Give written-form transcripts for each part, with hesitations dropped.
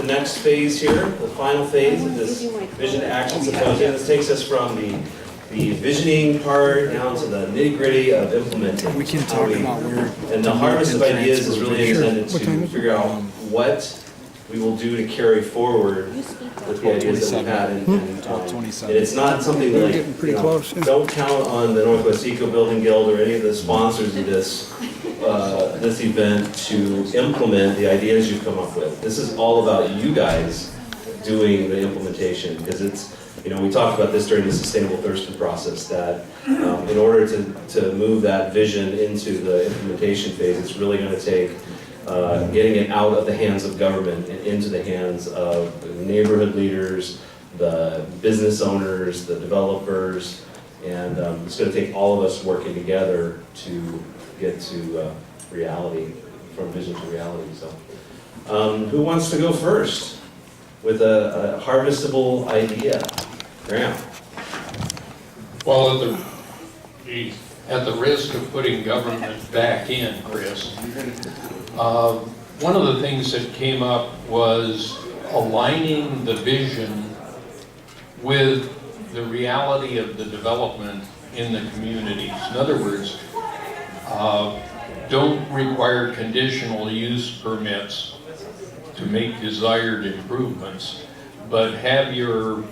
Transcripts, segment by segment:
the next phase here, the final phase of this Vision to Action Symposium. This takes us from the visioning part down to the nitty-gritty of implementing. We can talk about where. And the harvest of ideas is really intended to figure out what we will do to carry forward with the ideas that we've had. And it's not something like, don't count on the Northwest Eco Building Guild or any of the sponsors of this event to implement the ideas you've come up with. This is all about you guys doing the implementation, because it's, we talked about this during the Sustainable Thurston process, that in order to move that vision into the implementation phase, it's really going to take getting it out of the hands of government and into the hands of the neighborhood leaders, the business owners, the developers, and it's going to take all of us working together to get to reality, from vision to reality. So, who wants to go first with a harvestable idea? Graham. Well, at the risk of putting government back in, Chris, one of the things that came up was aligning the vision with the reality of the development in the communities. In other words, don't require conditional use permits to make desired improvements, but have your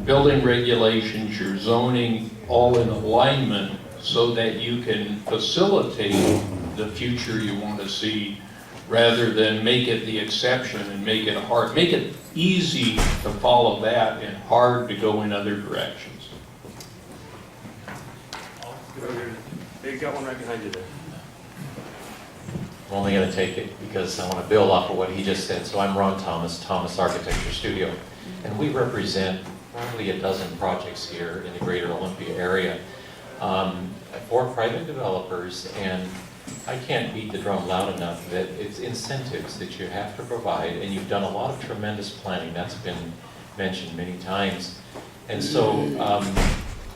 building regulations, your zoning, all in alignment so that you can facilitate the future you want to see, rather than make it the exception and make it hard. Make it easy to follow that and hard to go in other directions. They've got one right behind you there. I'm only going to take it because I want to build off of what he just said. So I'm Ron Thomas, Thomas Architecture Studio, and we represent probably a dozen projects here in the greater Olympia area for private developers. And I can't beat the drum loud enough that it's incentives that you have to provide, and you've done a lot of tremendous planning. That's been mentioned many times. And so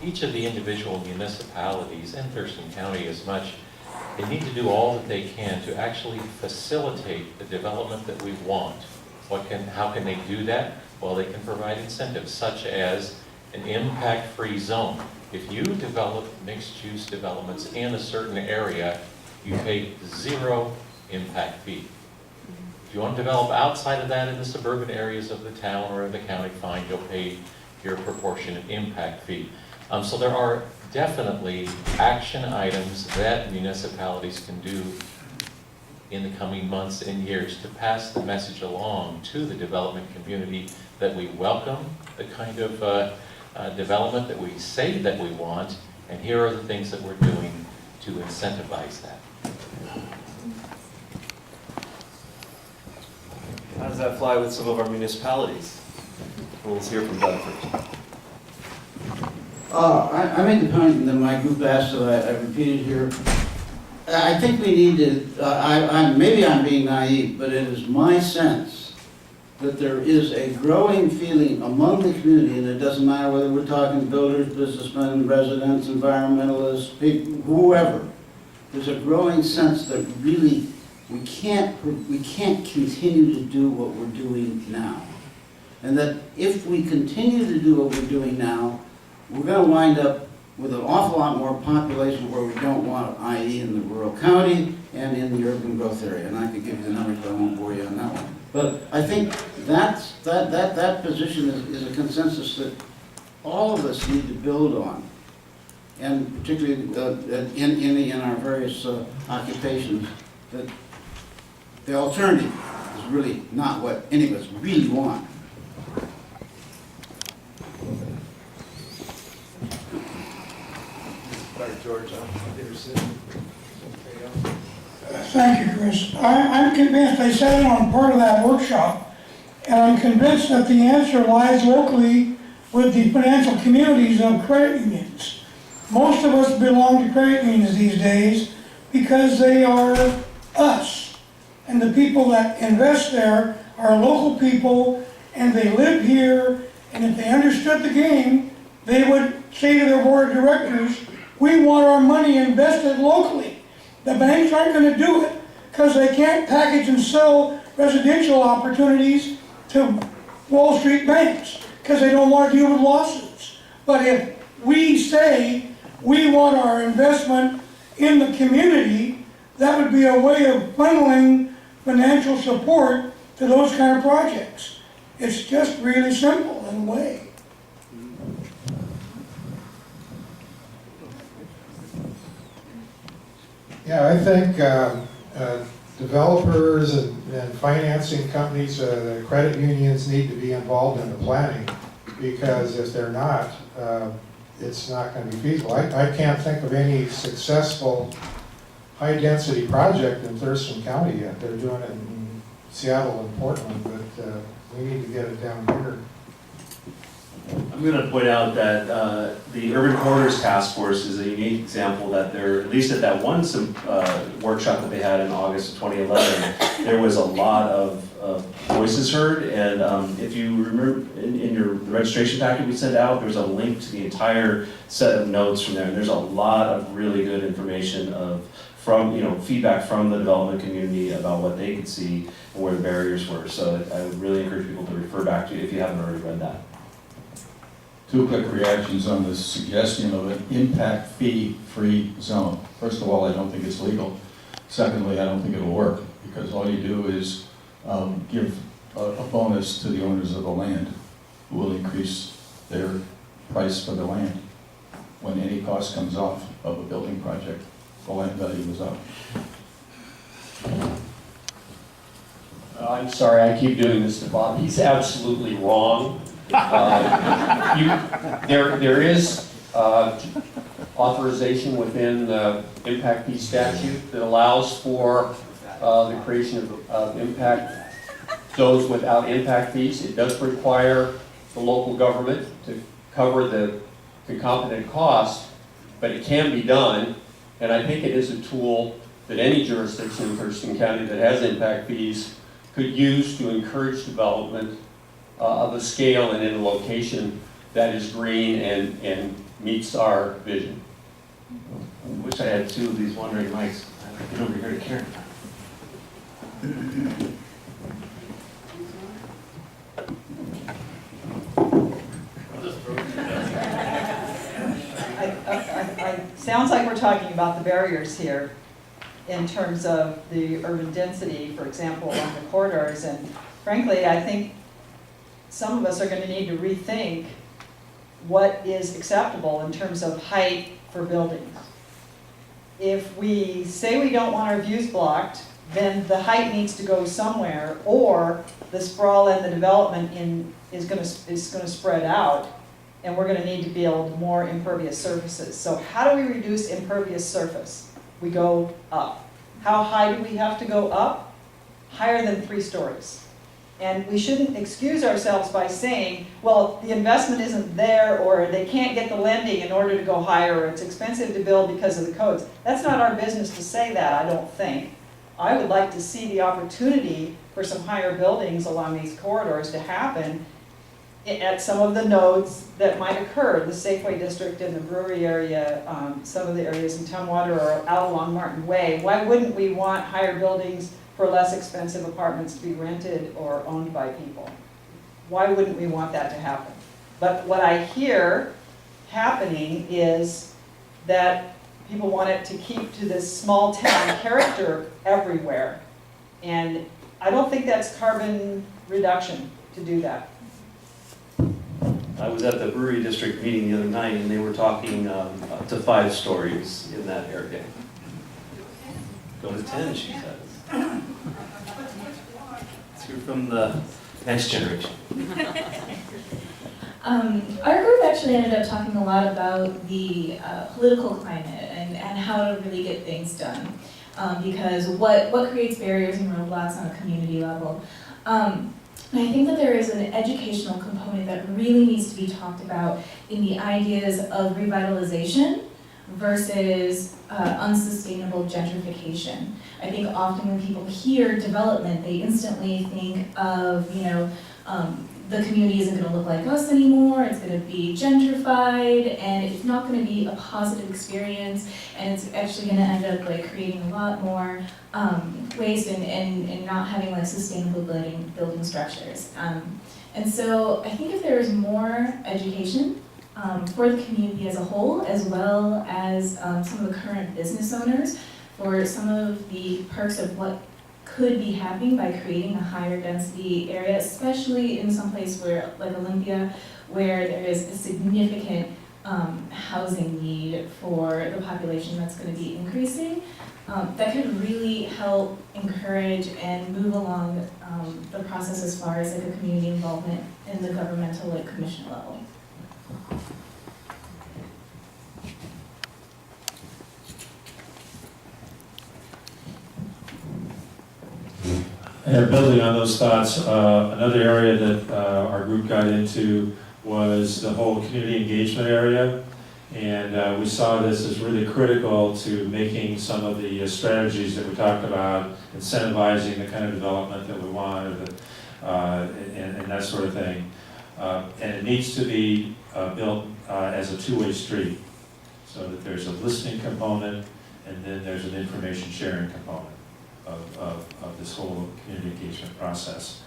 each of the individual municipalities, and Thurston County as much, they need to do all that they can to actually facilitate the development that we want. How can they do that? Well, they can provide incentives such as an impact-free zone. If you develop mixed-use developments in a certain area, you pay 0 impact fee. If you want to develop outside of that in the suburban areas of the town or of the county, fine, you'll pay your proportionate impact fee. So there are definitely action items that municipalities can do in the coming months and years to pass the message along to the development community that we welcome the kind of development that we say that we want, and here are the things that we're doing to incentivize that. How does that fly with some of our municipalities? Well, let's hear from Doug first. I made the point that my group asked, so I repeated here. I think we need to, maybe I'm being naive, but it is my sense that there is a growing feeling among the community, and it doesn't matter whether we're talking builders, businessmen, residents, environmentalists, people, whoever. There's a growing sense that really we can't continue to do what we're doing now. And that if we continue to do what we're doing now, we're going to wind up with an awful lot more population where we don't want it, i.e. in the rural county and in the urban growth area. And I could give you the numbers, but I won't bore you on that one. But I think that position is a consensus that all of us need to build on, and particularly in our various occupations, that the alternative is really not what any of us really want. George, Thank you, Chris. I'm convinced, I said it on part of that workshop, and I'm convinced that the answer lies locally with the financial communities of credit unions. Most of us belong to credit unions these days because they are us. And the people that invest there are local people, and they live here, and if they understood the game, they would say to their board of directors, we want our money invested locally. The banks aren't going to do it because they can't package and sell residential opportunities to Wall Street banks, because they don't want to deal with lawsuits. But if we say we want our investment in the community, that would be a way of funneling financial support to those kind of projects. It's just really simple in a way. Yeah, I think developers and financing companies, the credit unions need to be involved in the planning, because if they're not, it's not going to be feasible. I can't think of any successful high-density project in Thurston County yet. They're doing it in Seattle and Portland, but we need to get it down here. I'm going to point out that the Urban Corridors Task Force is a unique example that they're, at least at that one workshop that they had in August of 2011, there was a lot of voices heard, and if you remember in your registration packet we sent out, there's a link to the entire set of notes from there, and there's a lot of really good information from feedback from the development community about what they could see and where the barriers were. So I would really encourage people to refer back to it if you haven't already read that. Two quick reactions on this suggestion of an impact fee-free zone. First of all, I don't think it's legal. Secondly, I don't think it'll work, because all you do is give a bonus to the owners of the land, who will increase their price for the land. When any cost comes off of a building project, the land value goes up. I'm sorry, I keep doing this to Bob. He's absolutely wrong. There is authorization within the impact fee statute that allows for the creation of impact zones without impact fees. It does require the local government to cover the concomitant cost, but it can be done, and I think it is a tool that any jurisdiction in Thurston County that has impact fees could use to encourage development of a scale and in a location that is green and meets our vision. I wish I had two of these wandering mics. I'd get over here to Karen. Sounds like we're talking about the barriers here in terms of the urban density, for example, along the corridors. And frankly, I think some of us are going to need to rethink what is acceptable in terms of height for buildings. If we say we don't want our views blocked, then the height needs to go somewhere, or the sprawl and the development is going to spread out, and we're going to need to build more impervious surfaces. So how do we reduce impervious surface? We go up. How high do we have to go up? Higher than 3 stories. And we shouldn't excuse ourselves by saying, well, the investment isn't there, or they can't get the lending in order to go higher, or it's expensive to build because of the codes. That's not our business to say that, I don't think. I would like to see the opportunity for some higher buildings along these corridors to happen at some of the nodes that might occur, the Safeway District and the Brewery area, some of the areas in Tumwater or out along Martin Way. Why wouldn't we want higher buildings for less expensive apartments to be rented or owned by people? Why wouldn't we want that to happen? But what I hear happening is that people want it to keep to this small town character everywhere. And I don't think that's carbon reduction to do that. I was at the Brewery District meeting the other night, and they were talking up to 5 stories in that area. Go to 10, she says. So you're from the next generation. Our group actually ended up talking a lot about the political climate and how to really get things done. Because what creates barriers and roadblocks on a community level. And I think that there is an educational component that really needs to be talked about in the ideas of revitalization versus unsustainable gentrification. I think often when people hear development, they instantly think of, the community isn't going to look like us anymore, it's going to be gentrified, and it's not going to be a positive experience, and it's actually going to end up like creating a lot more waste and not having like sustainable building structures. And so I think if there is more education for the community as a whole, as well as some of the current business owners, for some of the perks of what could be happening by creating a higher density area, especially in some place where, like Olympia, where there is a significant housing need for the population that's going to be increasing, that could really help encourage and move along the process as far as like a community involvement in the governmental like commission level. And building on those thoughts, another area that our group got into was the whole community engagement area. And we saw this as really critical to making some of the strategies that we talked about, incentivizing the kind of development that we want, or and that sort of thing. And it needs to be built as a two-way street, so that there's a listening component and then there's an information sharing component of this whole community engagement process.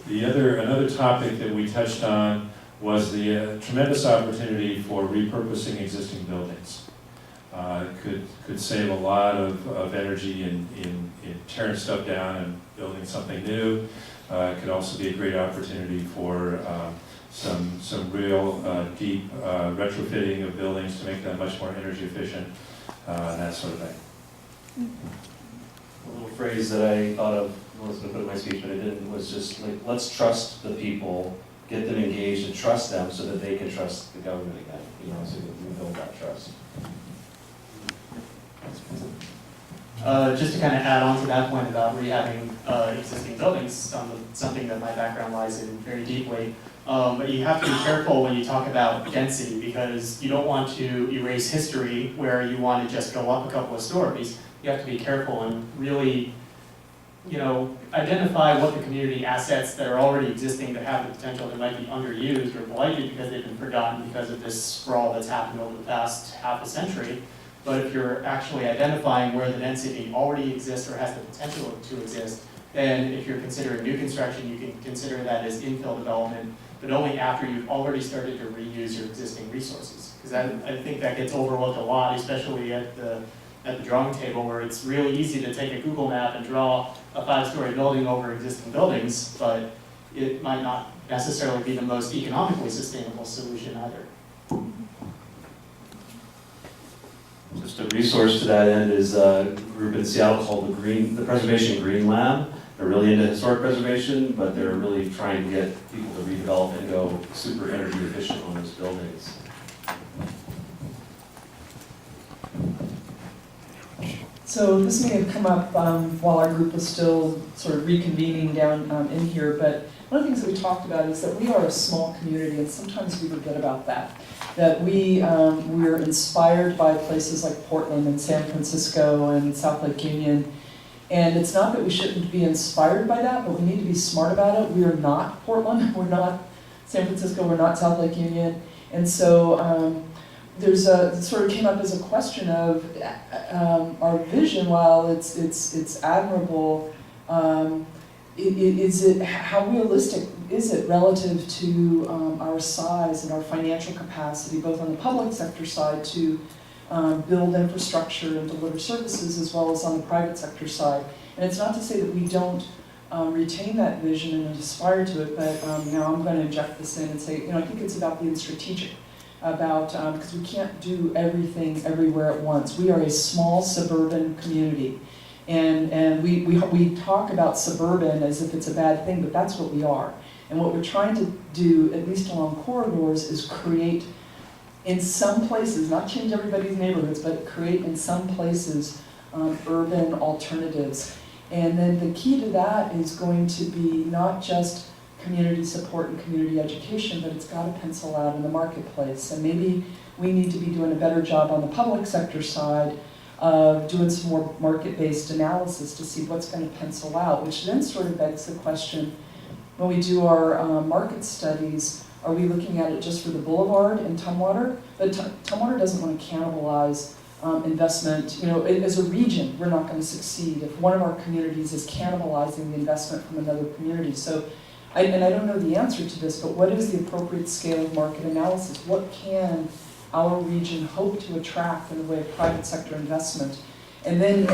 Another topic that we touched on was the tremendous opportunity for repurposing existing buildings. Could save a lot of energy in tearing stuff down and building something new. Could also be a great opportunity for some real deep retrofitting of buildings to make them much more energy efficient, and that sort of thing. A little phrase that I thought of, I was going to put in my speech, but I didn't, was just like, let's trust the people, get them engaged and trust them so that they can trust the government again, so that we build that trust. Just to kind of add on to that point about rehabbing existing buildings, something that my background lies in very deeply. But you have to be careful when you talk about density, because you don't want to erase history where you want to just go up a couple of stories. You have to be careful and really, identify what the community assets that are already existing that have the potential that might be underused or blighted because they've been forgotten because of this sprawl that's happened over the past half a century. But if you're actually identifying where the density already exists or has the potential to exist, then if you're considering new construction, you can consider that as infill development, but only after you've already started to reuse your existing resources. Because I think that gets overlooked a lot, especially at the drawing table, where it's really easy to take a Google map and draw a 5-story building over existing buildings, but it might not necessarily be the most economically sustainable solution either. Just a resource to that end is a group in Seattle called the Preservation Green Lab. They're really into historic preservation, but they're really trying to get people to redevelop and go super energy efficient on those buildings. So this may have come up while our group was still sort of reconvening down in here, but one of the things that we talked about is that we are a small community, and sometimes we forget about that. That we're inspired by places like Portland and San Francisco and South Lake Union, and it's not that we shouldn't be inspired by that, but we need to be smart about it. We are not Portland, we're not San Francisco, we're not South Lake Union, and so there's it sort of came up as a question of our vision. While it's admirable, is it, how realistic is it relative to our size and our financial capacity, both on the public sector side to build infrastructure and deliver services, as well as on the private sector side? And it's not to say that we don't retain that vision and aspire to it, but now I'm going to inject this in and say, I think it's about being strategic. Because we can't do everything everywhere at once. We are a small suburban community, and we talk about suburban as if it's a bad thing, but that's what we are. And what we're trying to do, at least along corridors, is create in some places, not change everybody's neighborhoods, but create in some places urban alternatives. And then the key to that is going to be not just community support and community education, but it's got to pencil out in the marketplace. And maybe we need to be doing a better job on the public sector side of doing some more market-based analysis to see what's going to pencil out, which then sort of begs the question, when we do our market studies, are we looking at it just for the boulevard in Tumwater? But Tumwater doesn't want to cannibalize investment. You know, as a region, we're not going to succeed if one of our communities is cannibalizing the investment from another community. So, and I don't know the answer to this, but what is the appropriate scale of market analysis? What can our region hope to attract in the way of private sector investment? And then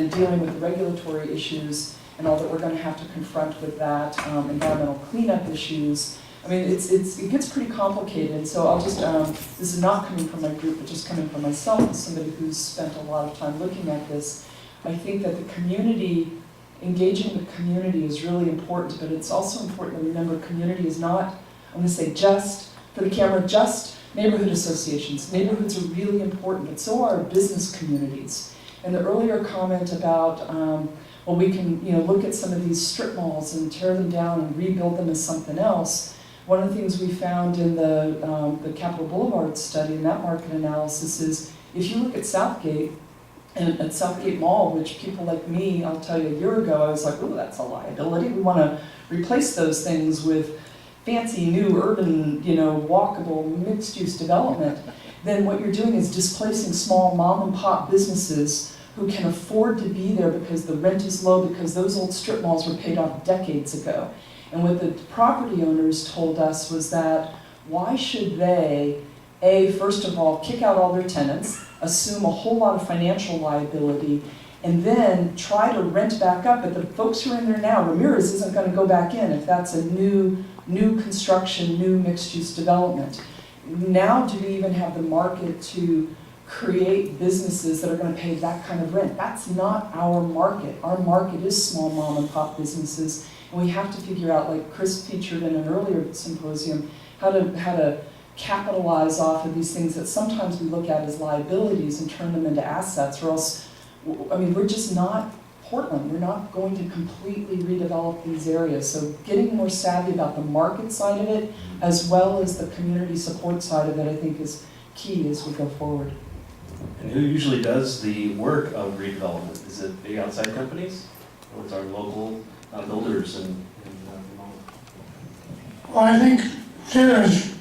dealing with the regulatory issues and all that we're going to have to confront with that, environmental cleanup issues. I mean, it gets pretty complicated. So I'll just, this is not coming from my group, but just coming from myself as somebody who's spent a lot of time looking at this. I think that the community, engaging the community is really important, but it's also important to remember community is not, I'm going to say just, for the camera, just neighborhood associations. Neighborhoods are really important, but so are business communities. And the earlier comment about, well, we can look at some of these strip malls and tear them down and rebuild them as something else. One of the things we found in the Capitol Boulevard study and that market analysis is if you look at Southgate, and at Southgate Mall, which people like me, I'll tell you, a year ago, I was like, oh, that's a liability. We want to replace those things with fancy, new, urban, walkable, mixed-use development. Then what you're doing is displacing small mom-and-pop businesses who can afford to be there because the rent is low, because those old strip malls were paid off decades ago. And what the property owners told us was that why should they, first of all, kick out all their tenants, assume a whole lot of financial liability, and then try to rent back up. But the folks who are in there now, Ramirez isn't going to go back in if that's a new construction, new mixed-use development. Now do we even have the market to create businesses that are going to pay that kind of rent? That's not our market. Our market is small mom and pop businesses, and we have to figure out, like Chris featured in an earlier symposium, how to capitalize off of these things that sometimes we look at as liabilities and turn them into assets, or else, I mean, we're just not Portland. We're not going to completely redevelop these areas. So getting more savvy about the market side of it, as well as the community support side of it, I think is key as we go forward. And who usually does the work of redevelopment? Is it big outside companies, or it's our local builders and Well, I think Sarah's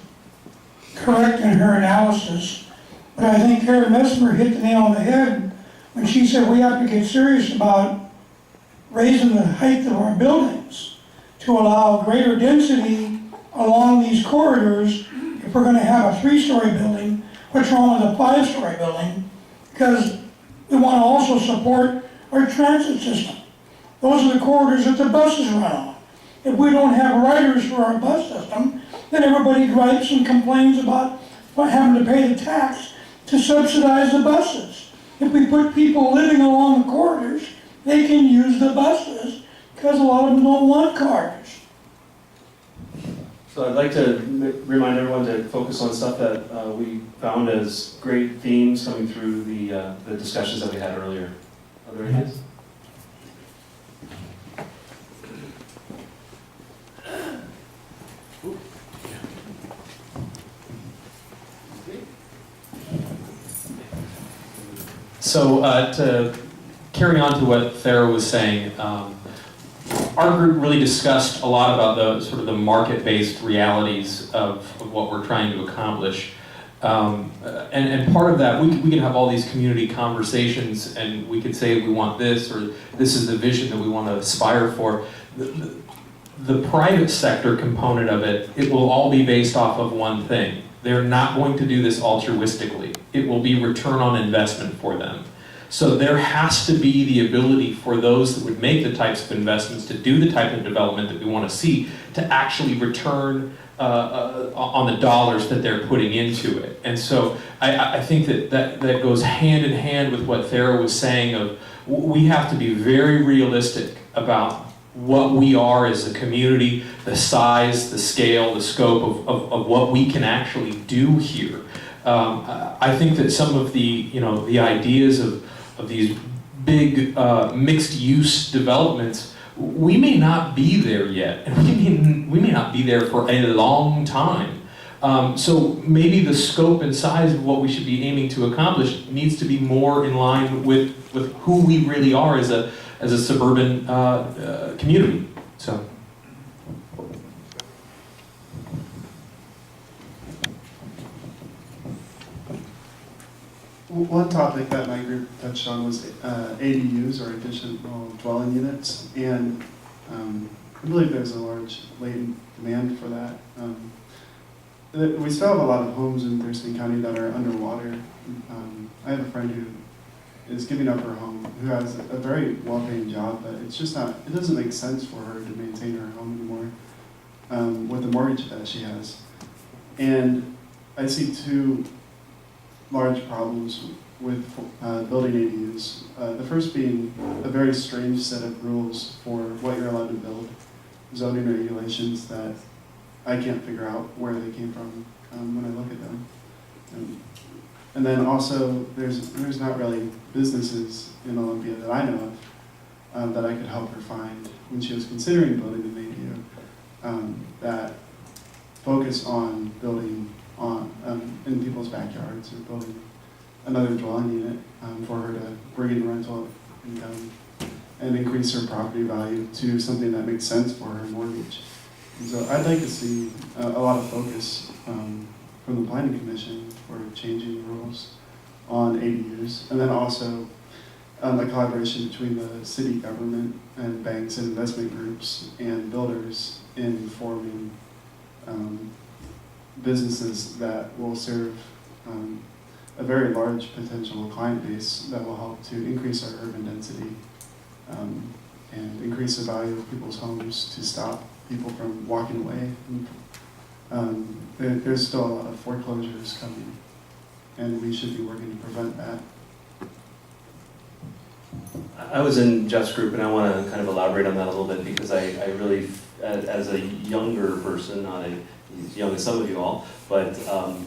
correct in her analysis, but I think Karen Messmer hit the nail on the head when she said we have to get serious about raising the height of our buildings to allow greater density along these corridors. If we're going to have a 3-story building, what's wrong with a 5-story building? Because we want to also support our transit system. Those are the corridors that the buses run on. If we don't have riders for our bus system, then everybody gripes and complains about having to pay the tax to subsidize the buses. If we put people living along the corridors, they can use the buses because a lot of them don't want cars. So I'd like to remind everyone to focus on stuff that we found as great themes coming through the discussions that we had earlier. Are there any hands? So to carry on to what Farah was saying, our group really discussed a lot about the sort of the market-based realities of what we're trying to accomplish. And part of that, we can have all these community conversations and we could say we want this, or this is the vision that we want to aspire for. The private sector component of it, it will all be based off of one thing. They're not going to do this altruistically. It will be return on investment for them. So there has to be the ability for those that would make the types of investments to do the type of development that we want to see to actually return on the dollars that they're putting into it. And so I think that goes hand in hand with what Farah was saying of we have to be very realistic about what we are as a community, the size, the scale, the scope of what we can actually do here. I think that some of the ideas of these big mixed-use developments we may not be there yet, and we may not be there for a long time. So maybe the scope and size of what we should be aiming to accomplish needs to be more in line with who we really are as a suburban community. So. One topic that my group touched on was ADUs, or additional dwelling units, and I believe there's a large latent demand for that. We still have a lot of homes in Thurston County that are underwater. I have a friend who is giving up her home, who has a very well-paying job, but it's just not, it doesn't make sense for her to maintain her home anymore with the mortgage that she has. And I see two large problems with building ADUs. The first being a very strange set of rules for what you're allowed to build, zoning regulations that I can't figure out where they came from when I look at them. And then also, there's not really businesses in Olympia that I know of that I could help her find when she was considering building an ADU that focus on building in people's backyards, or building another dwelling unit for her to bring in rental income and increase her property value to something that makes sense for her mortgage. And so I'd like to see a lot of focus from the Planning Commission for changing rules on ADUs, and then also a collaboration between the city government and banks and investment groups and builders in forming businesses that will serve a very large potential client base that will help to increase our urban density and increase the value of people's homes to stop people from walking away. There's still a lot of foreclosures coming, and we should be working to prevent that. I was in Jeff's group, and I want to kind of elaborate on that a little bit, because I really, as a younger person, not as young as some of you all, but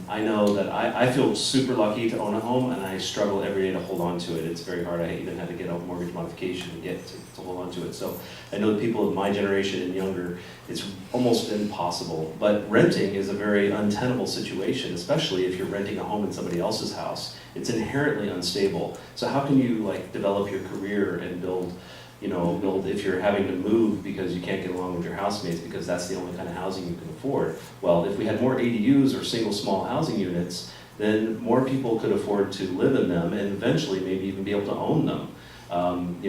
I know that I feel super lucky to own a home, and I struggle every day to hold on to it. It's very hard. I even had to get a mortgage modification to get to hold on to it. So I know that people of my generation and younger, it's almost impossible. But renting is a very untenable situation, especially if you're renting a home in somebody else's house. It's inherently unstable. So how can you like develop your career and build if you're having to move because you can't get along with your housemates because that's the only kind of housing you can afford? Well, if we had more ADUs or single small housing units, then more people could afford to live in them and eventually maybe even be able to own them. And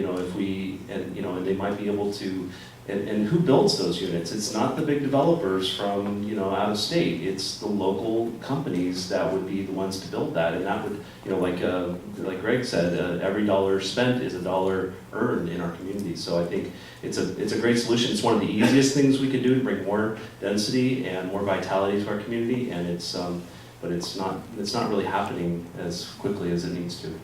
they might be able to, and who builds those units? It's not the big developers from, out of state. It's the local companies that would be the ones to build that. And that would, like Greg said, every dollar spent is a dollar earned in our community. So I think it's a great solution. It's one of the easiest things we could do to bring more density and more vitality to our community. And but it's not really happening as quickly as it needs to.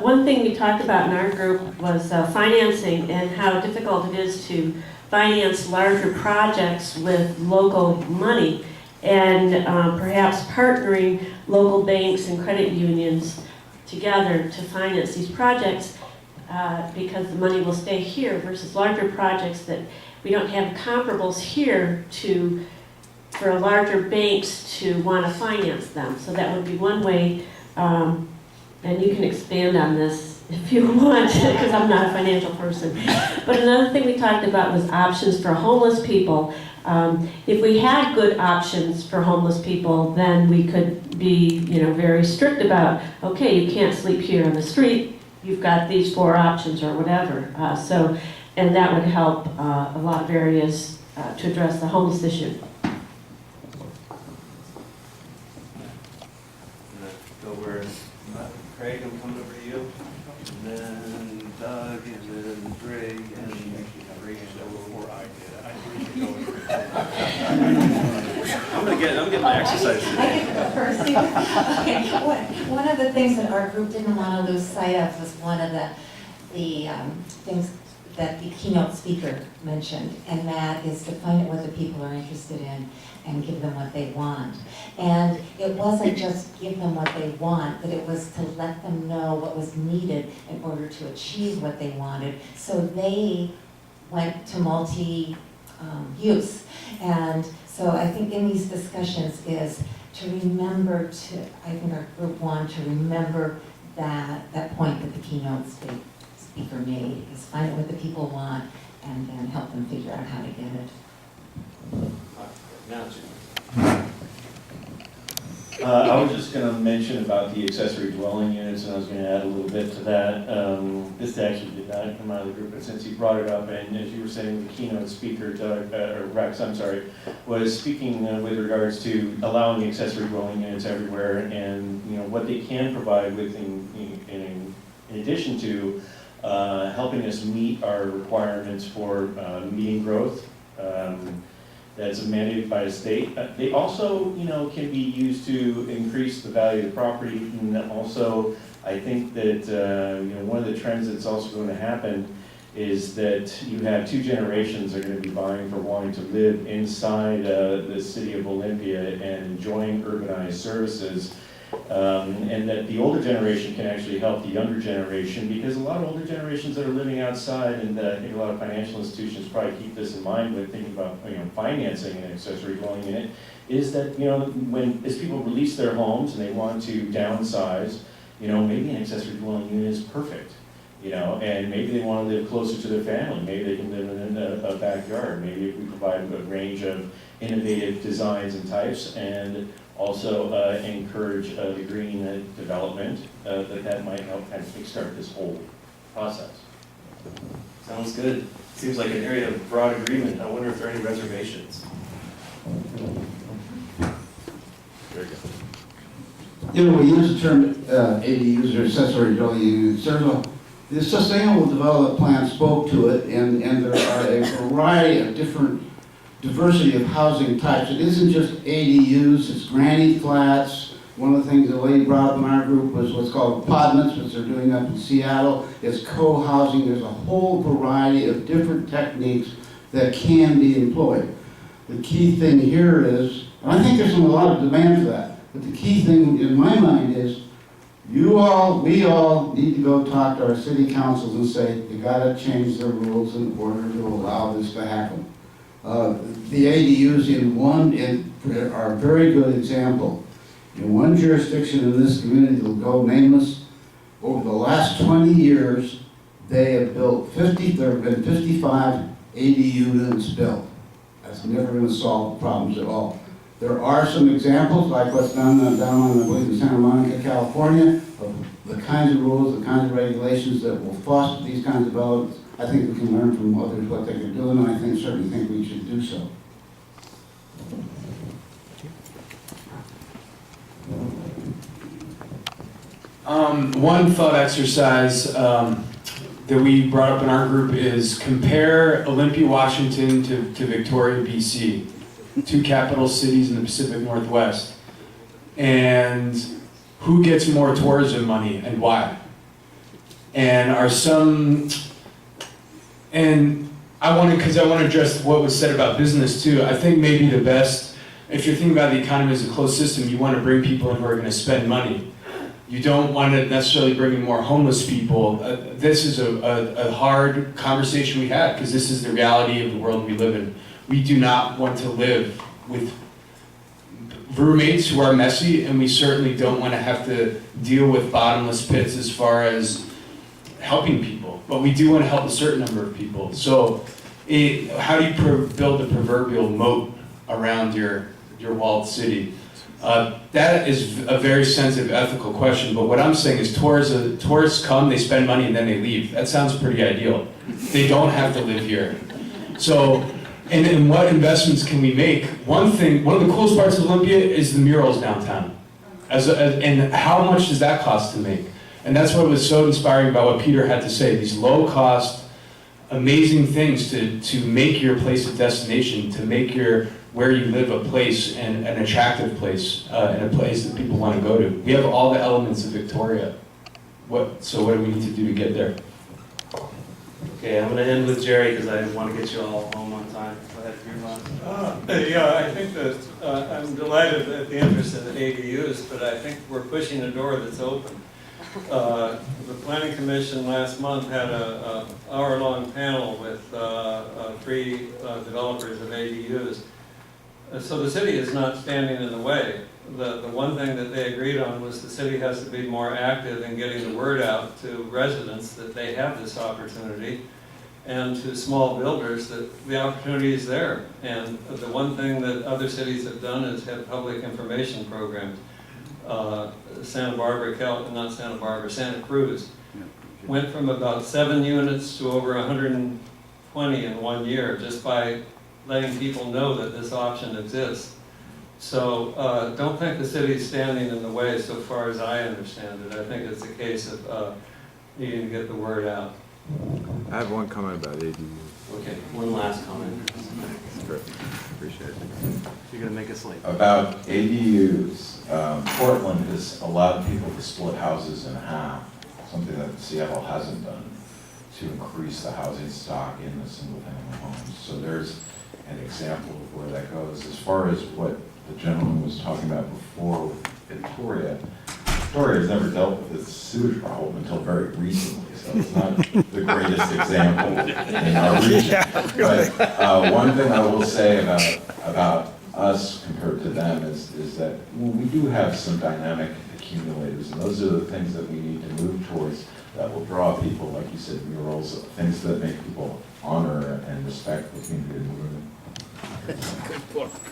One thing we talked about in our group was financing and how difficult it is to finance larger projects with local money, and perhaps partnering local banks and credit unions together to finance these projects because the money will stay here versus larger projects that we don't have comparables here for larger banks to want to finance them. So that would be one way. And you can expand on this if you want, because I'm not a financial person. But another thing we talked about was options for homeless people. If we had good options for homeless people, then we could be, very strict about, okay, you can't sleep here on the street. You've got these 4 options or whatever. And that would help a lot of areas to address the homeless issue. Craig, I'm coming over to you, and then Doug, and then Greg, and Greg, before I did. I'm getting my exercise today. Okay, one of the things that our group didn't want to lose sight of was one of the things that the keynote speaker mentioned, and that is to find out what the people are interested in and give them what they want. And it wasn't just give them what they want, but it was to let them know what was needed in order to achieve what they wanted. So they went to multi-use. And so I think in these discussions is to remember to, I think our group wanted to remember that point that the keynote speaker made, is find out what the people want and then help them figure out how to get it. I was just going to mention about the accessory dwelling units, and I was going to add a little bit to that. This actually did not come out of the group, but since you brought it up, and as you were saying, the keynote speaker, Doug, or Rex, I'm sorry, was speaking with regards to allowing accessory dwelling units everywhere, and what they can provide with in addition to helping us meet our requirements for meeting growth. That's mandated by the state. They also, can be used to increase the value of the property. And also, I think that, one of the trends that's also going to happen is that you have two generations that are going to be vying for wanting to live inside the city of Olympia and enjoying urbanized services. And that the older generation can actually help the younger generation, because a lot of older generations that are living outside, and I think a lot of financial institutions probably keep this in mind when thinking about financing an accessory dwelling unit, is that as people release their homes and they want to downsize, maybe an accessory dwelling unit is perfect, and maybe they want to live closer to their family, maybe they can live in a backyard, maybe if we provide a range of innovative designs and types, and also encourage the green development, that might help kind of kickstart this whole process. Sounds good. Seems like an area of broad agreement. I wonder if there are any reservations. Very good. We use the term ADUs or accessory dwelling units. The Sustainable Development Plan spoke to it, and there are a variety of different diversity of housing types. It isn't just ADUs, it's granny flats. One of the things the lady brought up in our group was what's called podments, which they're doing up in Seattle. It's co-housing. There's a whole variety of different techniques that can be employed. The key thing here is, and I think there's a lot of demand for that, but the key thing in my mind is, we all need to go talk to our city councils and say, you gotta change the rules in order to allow this to happen. The ADUs are a very good example. In one jurisdiction in this community that will go nameless, over the last 20 years, they have built there have been 55 ADU units built. That's never going to solve the problems at all. There are some examples, like what's done down on, I believe, in Santa Monica, California, of the kinds of rules, the kinds of regulations that will foster these kinds of developments. I think we can learn from others what they can do, and I certainly think we should do so. One thought exercise that we brought up in our group is compare Olympia, Washington to Victoria, BC, two capital cities in the Pacific Northwest, and who gets more tourism money and why. And I want to address what was said about business too. I think maybe the best, if you're thinking about the economy as a closed system, you want to bring people in who are going to spend money. You don't want to necessarily bring in more homeless people. This is a hard conversation we had, because this is the reality of the world we live in. We do not want to live with roommates who are messy, and we certainly don't want to have to deal with bottomless pits as far as helping people. But we do want to help a certain number of people. So how do you build a proverbial moat around your walled city? That is a very sensitive ethical question, but what I'm saying is tourists come, they spend money, and then they leave. That sounds pretty ideal. They don't have to live here. So, and what investments can we make? One of the coolest parts of Olympia is the murals downtown. And how much does that cost to make? And that's what was so inspiring about what Peter had to say, these low-cost, amazing things to make your place a destination, to make where you live a place, and an attractive place, and a place that people want to go to. We have all the elements of Victoria. So what do we need to do to get there? Okay, I'm going to end with Jerry because I want to get you all home on time. Go ahead, Yeah, I think that I'm delighted at the interest in ADUs, but I think we're pushing a door that's open. The Planning Commission last month had a hour-long panel with 3 developers of ADUs. So the city is not standing in the way. The one thing that they agreed on was the city has to be more active in getting the word out to residents that they have this opportunity, and to small builders that the opportunity is there. And the one thing that other cities have done is have public information programs. Santa Cruz went from about 7 units to over 120 in 1 year just by letting people know that this option exists. So don't think the city's standing in the way so far as I understand it. I think it's a case of needing to get the word out. I have one comment about ADUs. Okay, one last comment. Great, appreciate it. You're going to make us late. About ADUs, Portland has allowed people to split houses in half, something that Seattle hasn't done, to increase the housing stock in the single-family homes. So there's an example of where that goes. As far as what the gentleman was talking about before with Victoria has never dealt with this sewage problem until very recently, so it's not the greatest example in our region. But one thing I will say about us compared to them is that we do have some dynamic accumulators, and those are the things that we need to move towards that will draw people, like you said, murals, things that make people honor and respect the community and movement.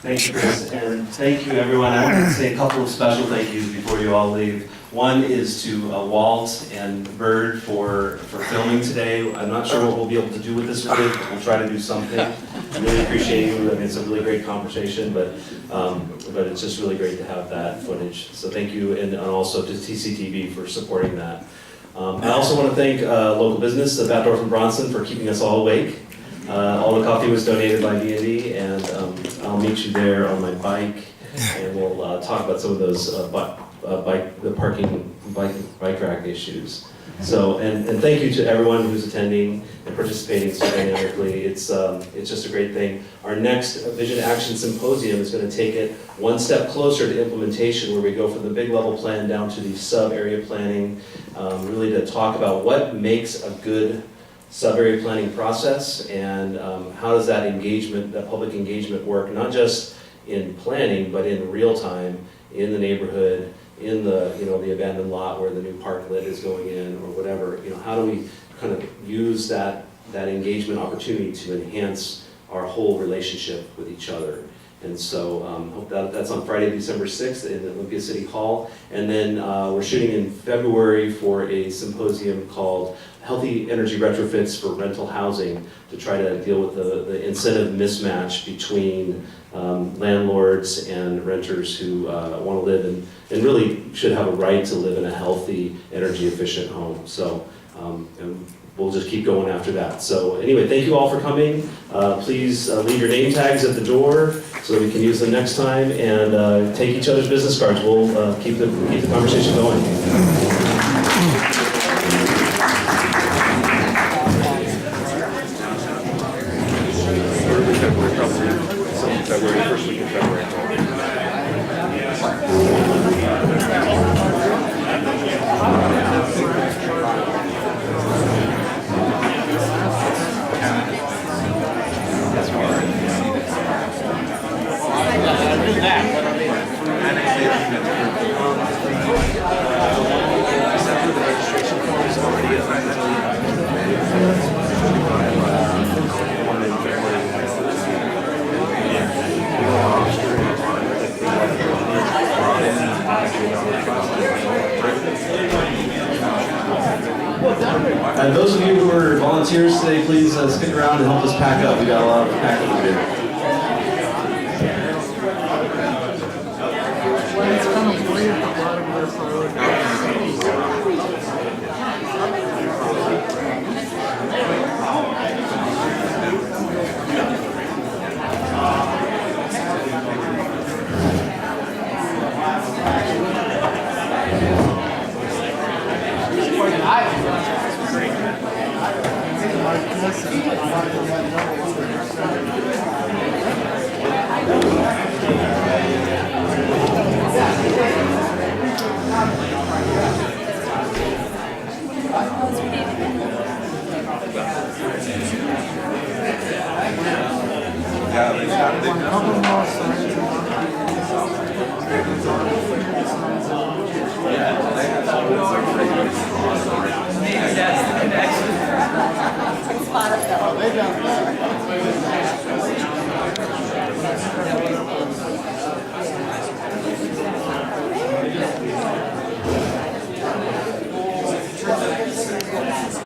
Thank you, Chris, and thank you, everyone. I want to say a couple of special thank yous before you all leave. One is to Walt and Bird for filming today. I'm not sure what we'll be able to do with this footage, but we'll try to do something. I really appreciate you. I mean, it's a really great conversation, but it's just really great to have that footage. So thank you, and also to TCTV for supporting that. I also want to thank local business, Batdorf and Bronson, for keeping us all awake. All the coffee was donated by B&D, and I'll meet you there on my bike, and we'll talk about some of those bike rack issues. So, and thank you to everyone who's attending and participating so dynamically. It's just a great thing. Our next Vision Action Symposium is going to take it one step closer to implementation, where we go from the big level plan down to the sub-area planning, really to talk about what makes a good sub-area planning process, and how does that engagement, that public engagement work, not just in planning, but in real time, in the neighborhood, in the, the abandoned lot where the new parklet is going in, or whatever. How do we kind of use that engagement opportunity to enhance our whole relationship with each other? And so hope that's on Friday, December 6th in Olympia City Hall. And then we're shooting in February for a symposium called Healthy Energy Retrofits for Rental Housing, to try to deal with the incentive mismatch between landlords and renters who want to live and really should have a right to live in a healthy, energy efficient home. So and we'll just keep going after that. So anyway, thank you all for coming. Please leave your name tags at the door so that we can use them next time, and take each other's business cards. We'll keep the conversation going. February, first week of February. And those of you who are volunteers today, please stick around and help us pack up. We got a lot of packing to do. Yeah, they